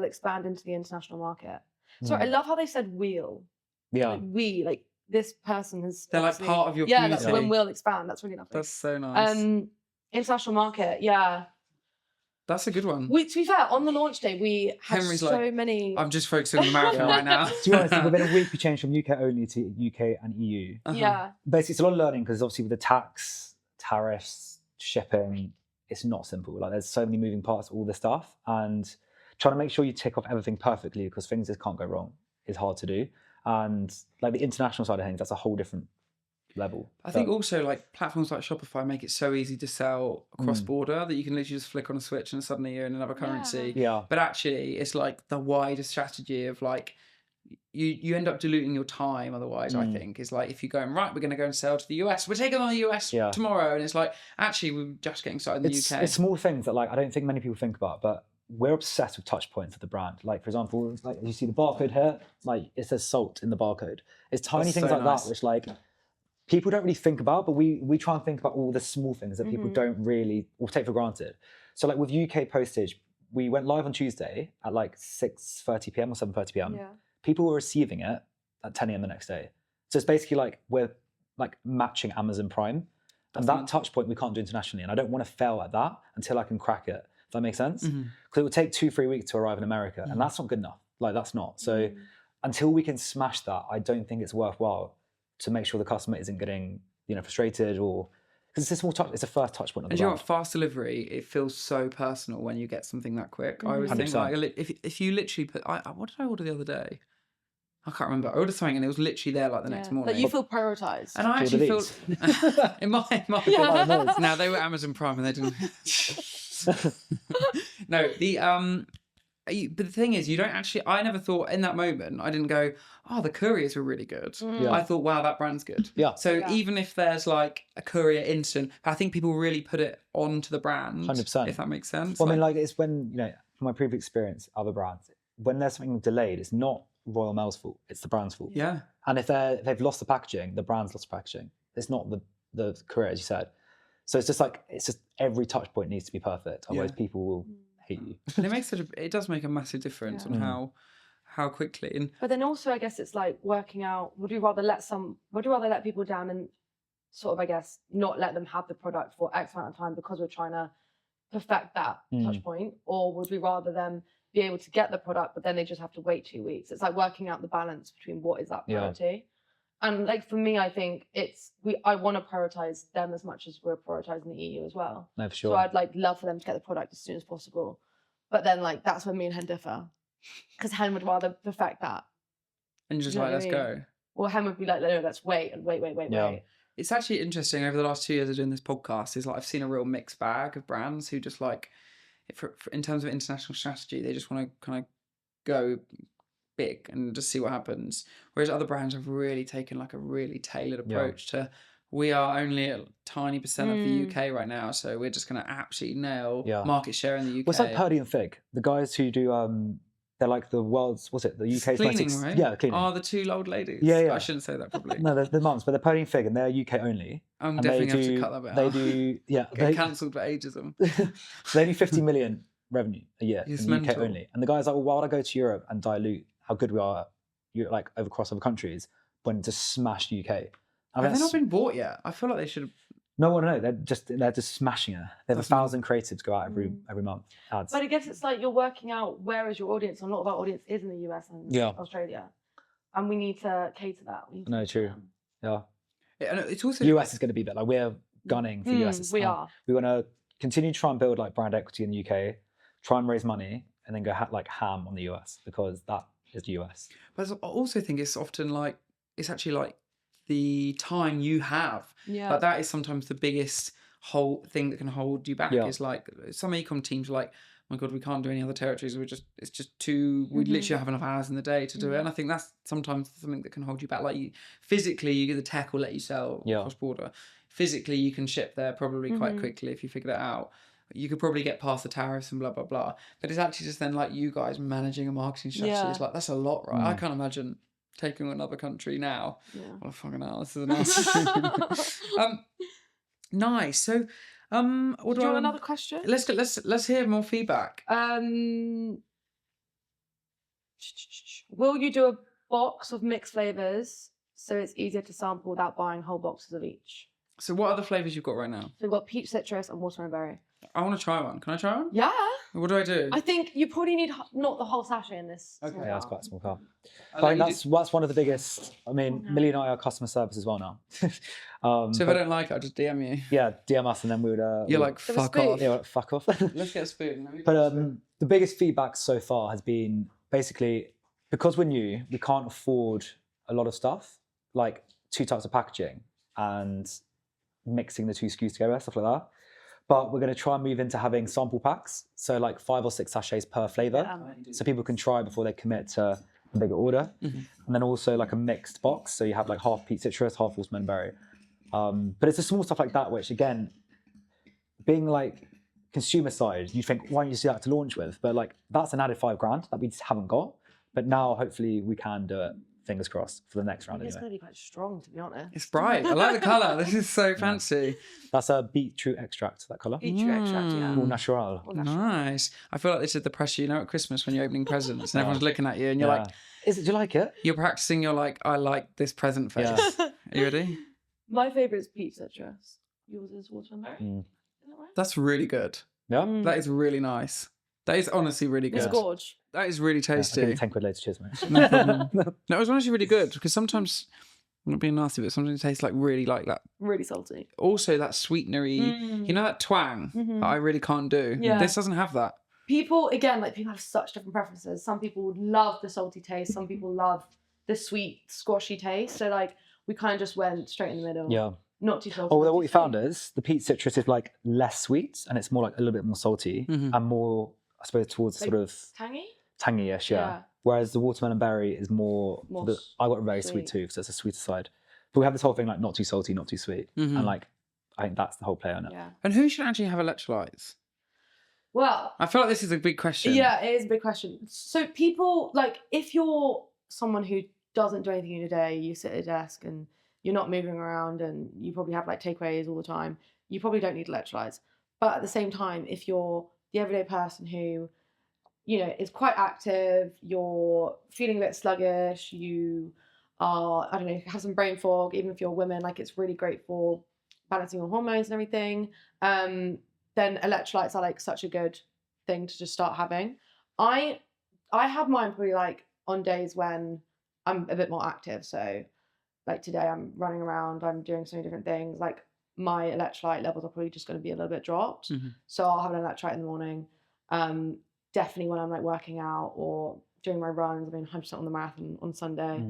expand into the international market? Sorry, I love how they said we'll. Yeah. Like this person has. They're like part of your Yeah, community. that's when we'll expand. That's really lovely. That's so nice. International market, yeah. That's a good one. To be fair, on the launch day, we had Henry's so many. I'm just focusing on the marathon right now. To be honest, within a week we changed from UK only to UK and EU. Yeah. Basically, it's a lot of learning because obviously with the tax, tariffs, shipping, it's not simple. Like there's so many moving parts, all this stuff, and trying to make sure you tick off everything perfectly because things just can't go wrong is hard to do. And like the international side of things, that's a whole different level. I think also like platforms like Shopify make it so easy to sell across border that you can literally just flick on a switch and suddenly you're in another currency. Yeah. But actually it's like the wider strategy of like you end up diluting your time otherwise. I think is like if you're going right, we're going to go and sell to the US, we're taking on the US tomorrow, and it's like actually we're just getting started in the UK. It's small things that like I don't think many people think about, but we're obsessed with touch points of the brand. Like for example, like you see the barcode here, like it says salt in the barcode. It's tiny things like that which like people don't really think about, but we try and think about all the small things that people don't really or take for granted. So like with UK postage, we went live on Tuesday at like 6:30 p.m. or 7:30 p.m. Yeah. People were receiving it at 10 a.m. the next day. So it's basically like we're like matching Amazon Prime. And that touch point we can't do internationally. And I don't want to fail at that until I can crack it. If that makes sense? Because it would take 2-3 weeks to arrive in America. And that's not good enough. Like that's not. So until we can smash that, I don't think it's worthwhile to make sure the customer isn't getting, frustrated or because it's a small touch. It's a first touch point. And you know what? Fast delivery, it feels so personal when you get something that quick. I always think like if you literally put, what did I order the other day? I can't remember. I ordered something and it was literally there like the next morning. Like you feel prioritised. And I actually feel in my now they were Amazon Prime and they didn't. No, but the thing is, you don't actually. I never thought in that moment. I didn't go, "Oh, the couriers were really good." I thought, "Wow, that brand's good." Yeah. So even if there's like a courier instant, I think people really put it onto the brand. 100%. If that makes sense. Well, I mean, like it's when from my previous experience, other brands, when there's something delayed, it's not Royal Mail's fault. It's the brand's fault. Yeah. And if they've lost the packaging, the brand's lost the packaging. It's not the courier, as you said. So it's just every touch point needs to be perfect. Otherwise, people will hate you. And it does make a massive difference on how quickly. And but then also, I guess it's like working out. Would we rather let people down and sort of, I guess, not let them have the product for X amount of time because we're trying to perfect that touch point, or would we rather them be able to get the product, but then they just have to wait 2 weeks? It's like working out the balance between what is that priority. And like for me, I think I want to prioritize them as much as we're prioritizing the EU as well. No, for sure. So I'd like love for them to get the product as soon as possible. But then like that's when me and Hen differ, because Hen would rather perfect that. And just like, let's go. Or Hen would be like, no, let's wait and wait. It's actually interesting over the last 2 years of doing this podcast is like I've seen a real mixed bag of brands who just like, in terms of international strategy, they just want to kind of go big and just see what happens. Whereas other brands have really taken like a really tailored approach to, we are only a tiny percent of the UK right now, so we're just going to absolutely nail market share in the UK. Well, it's like Purdy and Fig, the guys who do, they're like the world's, the UK's cleaning, right? Yeah, cleaning. Oh, the two old ladies. Yeah. I shouldn't say that probably. No, they're mums, but they're Purdy and Fig, and they're UK only. I'm definitely going to have to cut that bit out. They do, Get cancelled for ageism. They do 50 million revenue a year It's in the UK mental. only. And the guy's like, well, why would I go to Europe and dilute how good we are, like across other countries, when to smash the UK? Have they not been bought yet? I feel like they should have. No, they're just smashing it. They have 1,000 creatives go out every month. Ads. But I guess it's like you're working out where is your audience, and a lot of our audience is in the US and Australia, and we need to cater that. No, true. Yeah. And it's also US is going to be better. Like we're gunning for US. We are. We want to continue to try and build like brand equity in the UK, try and raise money, and then go like ham on the US because that is the US. But I also think it's often like it's actually like the time you have. Yeah. Like that is sometimes the biggest whole thing that can hold you back. Is like some ecom teams are like, oh my God, we can't do any other territories. It's just too. We literally have enough hours in the day to do it. And I think that's sometimes something that can hold you back. Like physically, the tech will let you sell cross border. Physically, you can ship there probably quite quickly if you figure that out. You could probably get past the tariffs and blah, blah, blah. But it's actually just then like you guys managing a marketing strategy. It's like, that's a lot, right? I can't imagine taking another country now. Well, fucking hell, this is nice. Nice. So What Do you want I another question? Let's hear more feedback. Will you do a box of mixed flavors so it's easier to sample without buying whole boxes of each? So what are the flavors you've got right now? So we've got peach citrus and watermelon berry. I want to try one. Can I try one? Yeah. What do I do? I think you probably need not the whole sachet in this. Okay. Yeah, it's quite a small car. I'll I let think you that's one of the biggest. I mean, Millie and I are customer service as well now. So if I don't like it, I'll just DM you. Yeah, DM us and then we would. You're like, Give a fuck spoon. off. Yeah, like, fuck off. Let's get a spoon. But the biggest feedback so far has been basically because we're new, we can't afford a lot of stuff, like 2 types of packaging and mixing the 2 SKUs together, stuff like that. But we're going to try and move into having sample packs, so like 5 or 6 sachets per flavour, so people can try before they commit to a bigger order. And then also like a mixed box, so you have like half peach citrus, half watermelon berry. But it's the small stuff like that, which again, being like consumer side, you think, why don't you see that to launch with? But like that's an added $5,000 that we just haven't got. But now hopefully we can do it. Fingers crossed for the next round. It's Anyway. going to be quite strong, to be honest. It's bright. I like the colour. This is so fancy. That's a beetroot extract. That colour. Beetroot extract, yeah. All natural. Nice. I feel like this is the pressure, you know, at Christmas when you're opening presents and everyone's looking at you and you're like, do you like it? you're practicing. You're like, I like this present face. Yeah. Are you ready? My favourite is peach citrus. Yours is watermelon berry. Is that right? That's really good. Yeah. That is really nice. That is honestly really good. It's gorge. That is really I'll tasty. give you 10 quid later. Cheers, mate. No problem. No, it was honestly really good because sometimes, I'm not being nasty, but sometimes it tastes like really like that. Really salty. Also, that sweetenery, you know, that twang that I really can't do. Yeah. This doesn't have that. People, again, like people have such different preferences. Some people would love the salty taste. Some people love the sweet, squashy taste. So like we kind of just went straight in the middle. Yeah. Not too salty. Oh, not well, too what we sweet. found is the peach citrus is like less sweet and it's more like a little bit more salty and more, I suppose, towards Like sort of tangy. tangy-ish, yeah. Whereas the watermelon berry is more I got a very sweet sweet. tooth, so it's a sweeter side. But we have this whole thing like not too salty, not too sweet. And like, I think that's the whole play on it. Yeah. And who should actually have electrolytes? Well, I feel like this is a big question. yeah, it is a big question. So people, like, if you're someone who doesn't do anything in a day, you sit at a desk and you're not moving around and you probably have like takeaways all the time, you probably don't need electrolytes. But at the same time, if you're the everyday person who, you know, is quite active, you're feeling a bit sluggish, you are, I don't know, have some brain fog, even if you're a woman, like it's really great for balancing your hormones and everything. Then electrolytes are like such a good thing to just start having. I have mine probably like on days when I'm a bit more active. So like today I'm running around, I'm doing so many different things. Like my electrolyte levels are probably just going to be a little bit dropped. So I'll have an electrolyte in the morning. Definitely when I'm like working out or doing my runs. I mean 100% on the marathon on Sunday.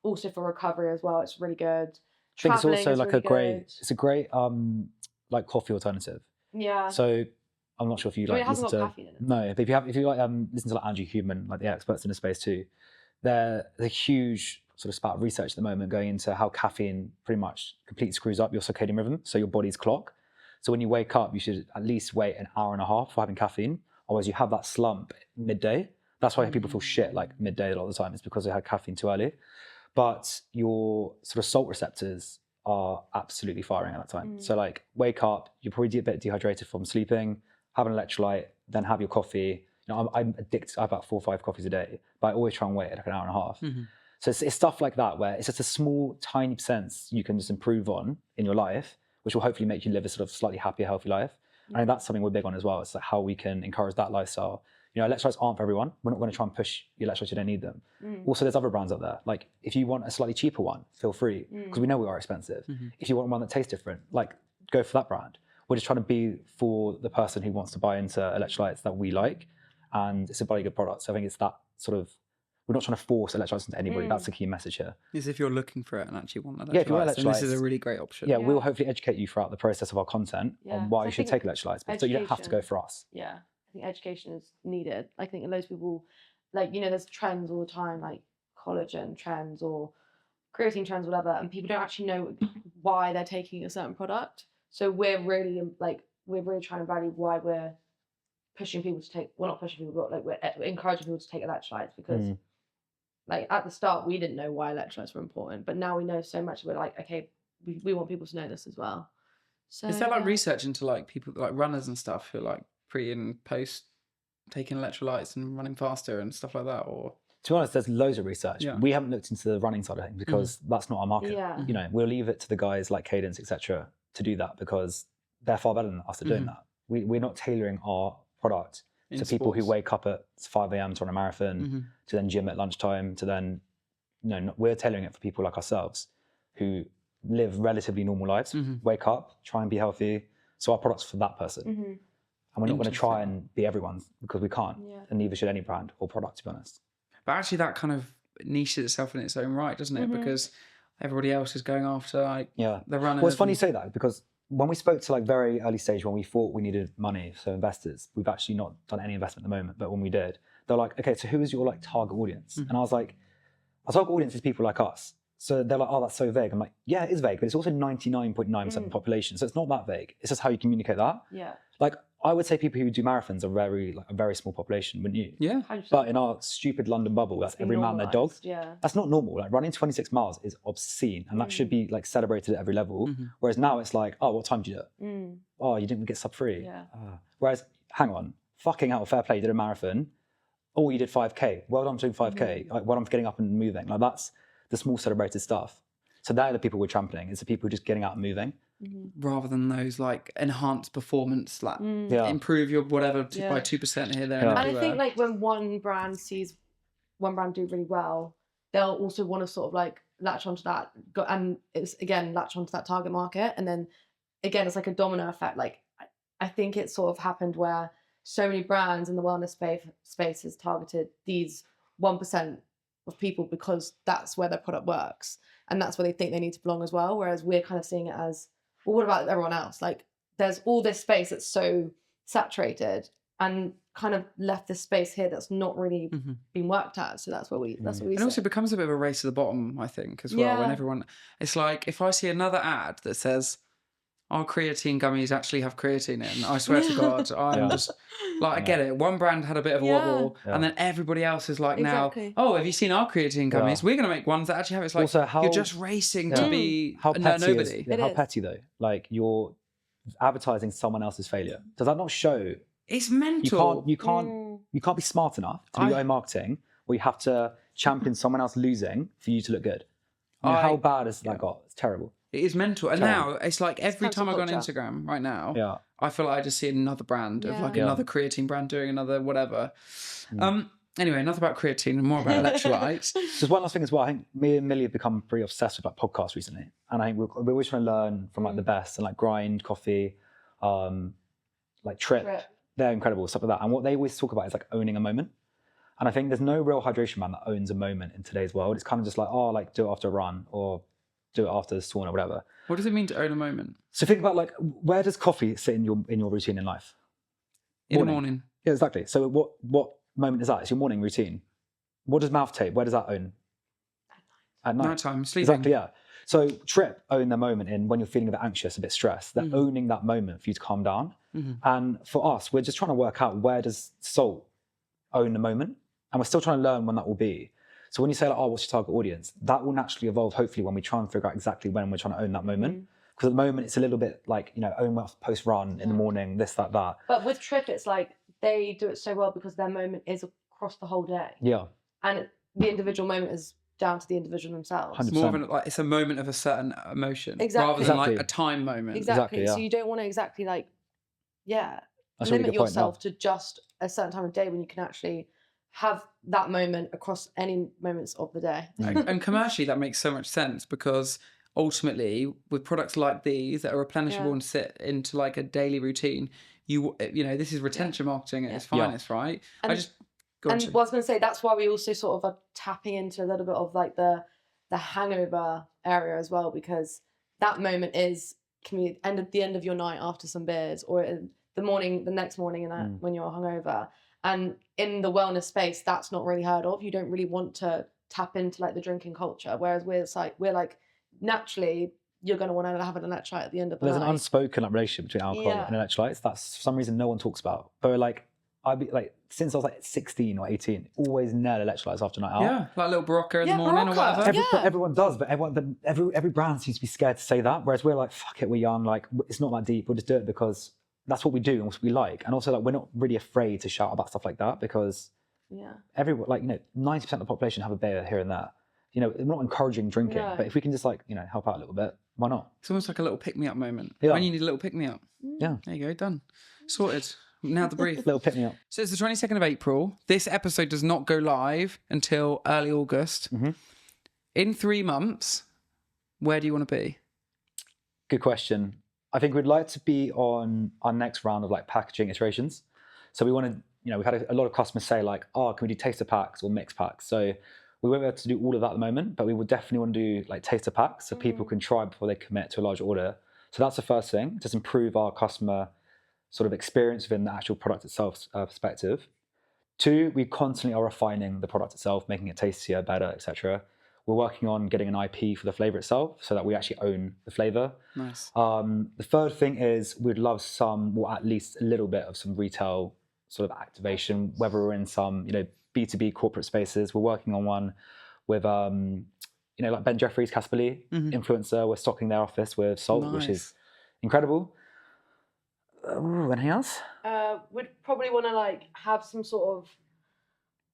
Also for recovery as well, it's really good. I think it's Travelling also is like really it's a great like coffee alternative. Yeah. So I'm not sure if you I mean, like it hasn't listen got to caffeine in it. no, but if you like listen to like Andrew Huberman, like the experts in the space too, there's a huge sort of spat of research at the moment going into how caffeine pretty much completely screws up your circadian rhythm, so your body's clock. So when you wake up, you should at least wait an hour and a half for having caffeine, otherwise you have that slump midday. That's why people feel shit like midday a lot of the time. It's because they had caffeine too early. But your sort of salt receptors are absolutely firing at that time. So like wake up, you're probably a bit dehydrated from sleeping, have an electrolyte, then have your coffee. You know, I'm addicted. I have about 4 or 5 coffees a day, but I always try and wait like an hour and a half. So it's stuff like that where it's just a small, tiny percent you can just improve on in your life, which will hopefully make you live a sort of slightly happier, healthy life. I think that's something we're big on as well. It's like how we can encourage that lifestyle. You know, electrolytes aren't for everyone. We're not going to try and push your electrolytes, you don't need them. Also, there's other brands out there. Like, if you want a slightly cheaper one, feel free, because we know we are expensive. If you want one that tastes different, like, go for that brand. We're just trying to be for the person who wants to buy into electrolytes that we like, and it's a very good product. So I think it's that sort of, we're not trying to force electrolytes into anybody. That's the key message here. Is if you're looking for it and actually want electrolytes, if you want then this is electrolytes, a really great option. Yeah, we'll hopefully educate you throughout the process of our content on why I you should think take electrolytes, but so you don't have to go for us. Yeah, I think education is needed. I think loads of people, like, you know, there's trends all the time, like collagen trends or creatine trends, whatever, and people don't actually know why they're taking a certain product. So we're really trying to value why we're pushing people to take, well, not pushing people, but like we're encouraging people to take electrolytes, because like at the start we didn't know why electrolytes were important, but now we know so much. We're like, okay, we want people to know this as well. So Is there like research into like people like runners and stuff who are like pre and post taking electrolytes and running faster and stuff like that? Or To be honest, there's loads of research. Yeah. We haven't looked into the running side of things because that's not our market. Yeah. You know, we'll leave it to the guys like Cadence, etc., to do that because they're far better than us at doing that. We're not tailoring our product In to people who sports. wake up at 5 a.m. to run a marathon, to then gym at lunchtime, to then, we're tailoring it for people like ourselves who live relatively normal lives, wake up, try and be healthy. So our product's for that person. And we're not going to try and be everyone's because we can't. Yeah. And neither should any brand or product, to be honest. But actually, that kind of niches itself in its own right, doesn't it? Because everybody else is going after like the runners. Well, it's funny you say that because when we spoke to like very early stage when we thought we needed money, so investors, we've actually not done any investment at the moment, but when we did, they're like, okay, so who is your like target audience? And I was like, our target audience is people like us. So they're like, oh, that's so vague. I'm like, yeah, it is vague, but it's also 99.9% of the population. So it's not that vague. It's just how you communicate that. Yeah. Like, I would say people who do marathons are a very small population, wouldn't you? Yeah. 100%. But in our stupid London bubble, that's every man and their dog. Normalised, Yeah. That's not normal. Like running 26 miles is obscene, and that should be like celebrated at every level. Whereas now it's like, oh, what time did you do it? Oh, you didn't get sub 3. Yeah. Whereas, hang on, fucking hell, fair play, you did a marathon. Oh, you did 5K. Well done for doing 5K. Like, well done for getting up and moving. Like that's the small celebrated stuff. So they're the people we're championing. It's the people just getting out and moving. Rather than those like enhanced performance, like improve your whatever by 2% here, there, and And everywhere. I think like when one brand sees one brand do really well, they'll also want to sort of like latch onto that, and it's again latch onto that target market, and then again it's like a domino effect. Like I think it sort of happened where so many brands in the wellness space has targeted these 1% of people because that's where their product works and that's where they think they need to belong as well. Whereas we're kind of seeing it as, well, what about everyone else? Like there's all this space that's so saturated and kind of left this space here that's not really been worked at. So that's what we and see. also it becomes a bit of a race to the bottom, I think, as well. When everyone, it's like if I see another ad that says our creatine gummies actually have creatine in, I swear to God, I'm just like, I get it. One brand had a bit of a wobble, and then everybody else is like now, oh, have you seen our creatine gummies? We're going to make ones that actually have it. It's like, also, you're just racing to be nobody. How petty though? Like you're advertising someone else's failure. Does that not show? It's mental. You can't be smart enough to do your own marketing, or you have to champion someone else losing for you to look good. How bad has that got? It's terrible. It is mental. And now it's like every time I go on Instagram right now, I feel like I just see another brand of like another creatine brand doing another whatever. Anyway, enough about creatine and more about electrolytes. Just one last thing as well. I think me and Millie have become pretty obsessed with like podcasts recently. And I think we're always trying to learn from like the best and like Grind, Coffee, like Trip. They're incredible, stuff like that. And what they always talk about is like owning a moment. And I think there's no real hydration man that owns a moment in today's world. It's kind of just like, oh, like do it after a run or do it after the sauna, whatever. What does it mean to own a moment? So think about like, where does coffee sit in your routine in life? In the morning. Yeah, exactly. So what moment is that? It's your morning routine. What does mouth tape? Where does that own? At night. Nighttime, sleeping. Exactly, yeah. So Trip own their moment in when you're feeling a bit anxious, a bit stressed. They're owning that moment for you to calm down. And for us, we're just trying to work out where does Salt own the moment? And we're still trying to learn when that will be. So when you say like, oh, what's your target audience? That will naturally evolve, hopefully, when we try and figure out exactly when we're trying to own that moment. Because at the moment, it's a little bit like, own post-run in the morning, this, that. But with Trip, it's like they do it so well because their moment is across the whole day. Yeah. And the individual moment is down to the individual themselves. 100%. It's more of it's a moment of a certain emotion. Exactly. Rather than like a time moment. Exactly. So you don't want to exactly like, limit yourself to just a certain time of day when you can actually have that moment across any moments of the day. And commercially, that makes so much sense because ultimately, with products like these that are replenishable and sit into like a daily routine, this is retention marketing at its finest, right? And, what I was going to say, that's why we also sort of are tapping into a little bit of like the hangover area as well, because that moment is at the end of your night after some beers, or the next morning, and when you're hungover. And in the wellness space, that's not really heard of. You don't really want to tap into like the drinking culture. Whereas we're like naturally, you're going to want to have an electrolyte at the end of the night. There's an unspoken like relationship between alcohol and electrolytes. That's for some reason no one talks about. But we're like, I'd be like, since I was like 16 or 18, always nail electrolytes after night out. Yeah, like a little Barocca in the morning Barocca. or whatever. Everyone does, but every brand seems to be scared to say that. Whereas we're like, fuck it, we're young, like it's not that deep. We'll just do it because that's what we do and what we like. And also, like, we're not really afraid to shout about stuff like that because everyone, like, 90% of the population have a beer here and there. We're not encouraging drinking, but if we can just help out a little bit, why not? It's almost like a little pick-me-up moment. Yeah. When you need a little pick-me-up. Yeah. There you go, done. Sorted. Now to breathe. Little pick me up. So it's the 22nd of April. This episode does not go live until early August. Mm-hmm. In 3 months, where do you want to be? Good question. I think we'd like to be on our next round of like packaging iterations. So we want to, we've had a lot of customers say like, oh, can we do taster packs or mix packs? So we won't be able to do all of that at the moment, but we will definitely want to do like taster packs so people can try before they commit to a large order. So that's the first thing, just improve our customer sort of experience within the actual product itself perspective. 2, we constantly are refining the product itself, making it tastier, better, etc. We're working on getting an IP for the flavor itself so that we actually own the flavor. Nice. The third thing is we'd love some, or at least a little bit of some retail sort of activation, whether we're in some, B2B corporate spaces. We're working on one with, like Ben Jeffries, Casperly, influencer. We're stocking their office with salt, which is incredible. Anything else? We'd probably want to like have some sort of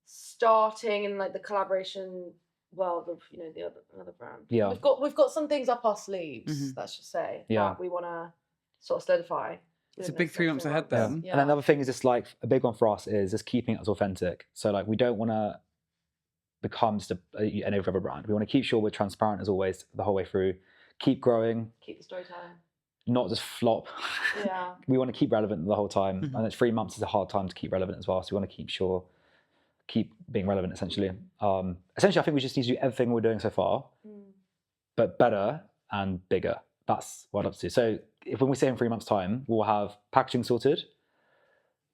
starting in like the collaboration world of the other brand. Yeah, we've got some things up our sleeves. Let's just say. Yeah, we want to sort of solidify. It's a big 3 months ahead then. Yeah. And another thing is just like a big one for us is just keeping it as authentic. So like we don't want to become just any other brand. We want to keep sure we're transparent as always the whole way through. Keep growing. Keep the storytelling. Not just flop. Yeah. We want to keep relevant the whole time. And 3 months is a hard time to keep relevant as well. So we want to keep being relevant essentially. Essentially, I think we just need to do everything we're doing so far, but better and bigger. That's what I'd love to do. So when we say in 3 months' time, we'll have packaging sorted,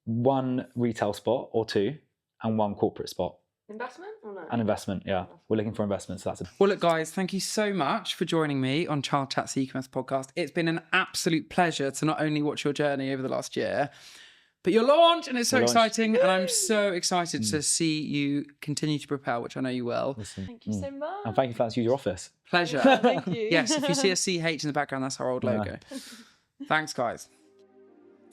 1 retail spot or 2, and 1 corporate spot. Investment or no? An investment, yeah. We're looking for investment, so that's it. Well, look, guys, thank you so much for joining me on CharleChats, the Ecommerce Podcast. It's been an absolute pleasure to not only watch your journey over the last year, but your launch, and it's so exciting, and I'm so excited to see you continue to propel, which I know you will. Listen. Thank you so much. And thank you for letting us use your office. Pleasure. Thank you. Yes, if you see a CH in the background, that's our old logo. Thanks, guys.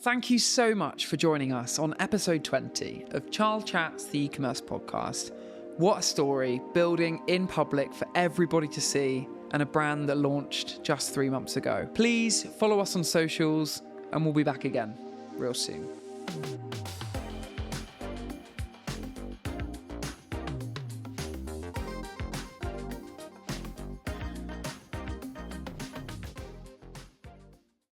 Thank you so much for joining us on episode 20 of CharleChats, the Ecommerce Podcast. What a story, building in public for everybody to see, and a brand that launched just 3 months ago. Please follow us on socials, and we'll be back again real soon.